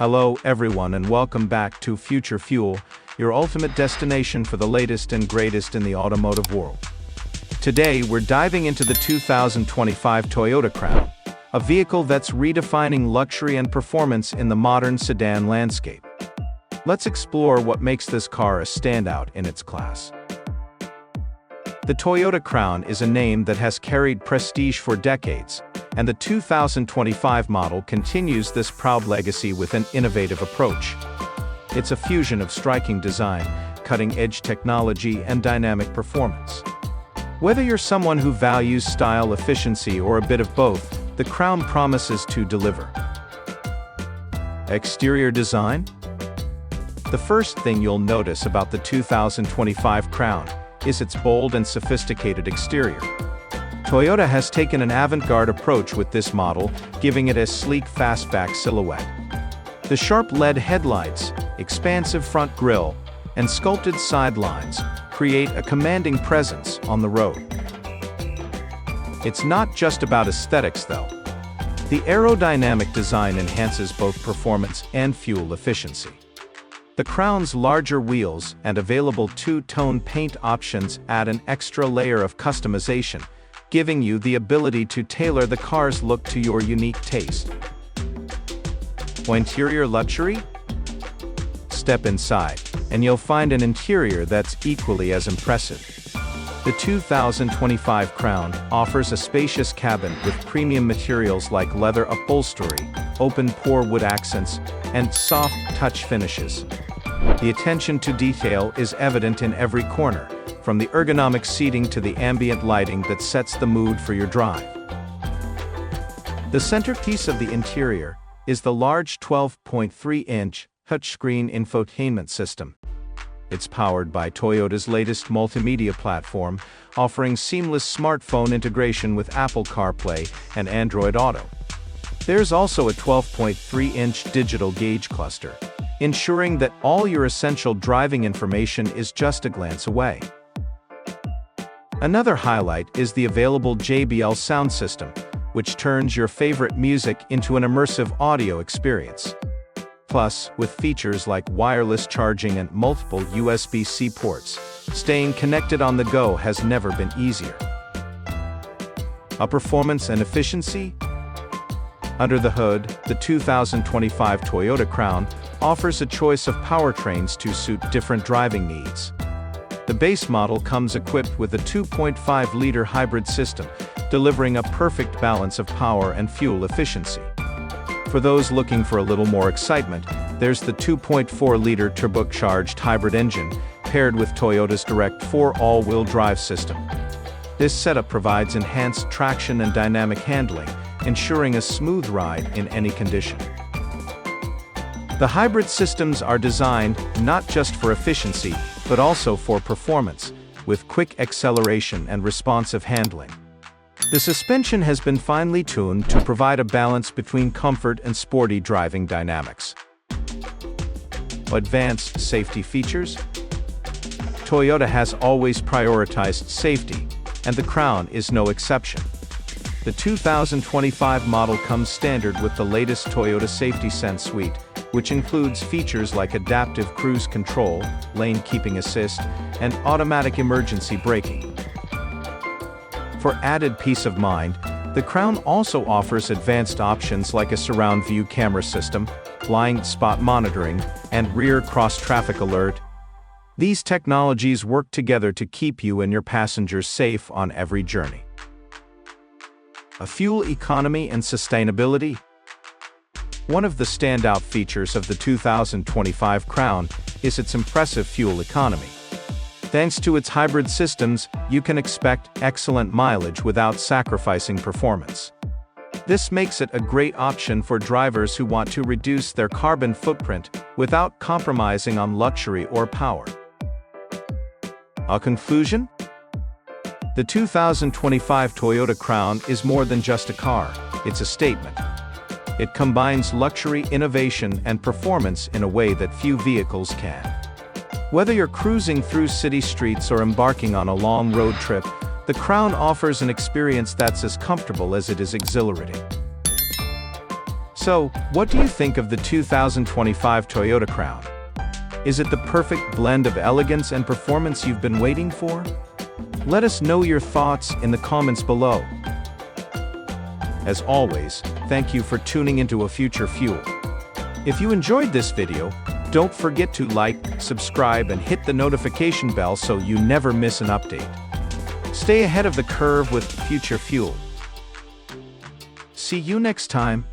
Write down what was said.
Hello everyone and welcome back to Future Fuel, your ultimate destination for the latest and greatest in the automotive world. Today we're diving into the 2025 Toyota Crown, a vehicle that's redefining luxury and performance in the modern sedan landscape. Let's explore what makes this car a standout in its class. The Toyota Crown is a name that has carried prestige for decades, and the 2025 model continues this proud legacy with an innovative approach. It's a fusion of striking design, cutting-edge technology, and dynamic performance. Whether you're someone who values style, efficiency, or a bit of both, the Crown promises to deliver. Exterior design? The first thing you'll notice about the 2025 Crown is its bold and sophisticated exterior. Toyota has taken an avant-garde approach with this model, giving it a sleek fastback silhouette. The sharp LED headlights, expansive front grille, and sculpted side lines create a commanding presence on the road. It's not just about aesthetics though. The aerodynamic design enhances both performance and fuel efficiency. The Crown's larger wheels and available two-tone paint options add an extra layer of customization, giving you the ability to tailor the car's look to your unique taste. Interior luxury? Step inside, and you'll find an interior that's equally as impressive. The 2025 Crown offers a spacious cabin with premium materials like leather upholstery, open-pore wood accents, and soft touch finishes. The attention to detail is evident in every corner, from the ergonomic seating to the ambient lighting that sets the mood for your drive. The centerpiece of the interior is the large 12.3-inch touchscreen infotainment system. It's powered by Toyota's latest multimedia platform, offering seamless smartphone integration with Apple CarPlay and Android Auto. There's also a 12.3-inch digital gauge cluster, ensuring that all your essential driving information is just a glance away. Another highlight is the available JBL sound system, which turns your favorite music into an immersive audio experience. Plus, with features like wireless charging and multiple USB-C ports, staying connected on the go has never been easier. Performance and efficiency? Under the hood, the 2025 Toyota Crown offers a choice of powertrains to suit different driving needs. The base model comes equipped with a 2.5-liter hybrid system, delivering a perfect balance of power and fuel efficiency. For those looking for a little more excitement, there's the 2.4-liter turbocharged hybrid engine, paired with Toyota's Direct 4 all-wheel drive system. This setup provides enhanced traction and dynamic handling, ensuring a smooth ride in any condition. The hybrid systems are designed not just for efficiency, but also for performance, with quick acceleration and responsive handling. The suspension has been finely tuned to provide a balance between comfort and sporty driving dynamics. Advanced safety features? Toyota has always prioritized safety, and the Crown is no exception. The 2025 model comes standard with the latest Toyota Safety Sense suite, which includes features like adaptive cruise control, lane keeping assist, and automatic emergency braking. For added peace of mind, the Crown also offers advanced options like a surround view camera system, blind spot monitoring, and rear cross-traffic alert. These technologies work together to keep you and your passengers safe on every journey. Fuel economy and sustainability? One of the standout features of the 2025 Crown is its impressive fuel economy. Thanks to its hybrid systems, you can expect excellent mileage without sacrificing performance. This makes it a great option for drivers who want to reduce their carbon footprint without compromising on luxury or power. A conclusion? The 2025 Toyota Crown is more than just a car, it's a statement. It combines luxury, innovation, and performance in a way that few vehicles can. Whether you're cruising through city streets or embarking on a long road trip, the Crown offers an experience that's as comfortable as it is exhilarating. So, what do you think of the 2025 Toyota Crown? Is it the perfect blend of elegance and performance you've been waiting for? Let us know your thoughts in the comments below. As always, thank you for tuning into A Future Fuel. If you enjoyed this video, don't forget to like, subscribe, and hit the notification bell so you never miss an update. Stay ahead of the curve with Future Fuel. See you next time.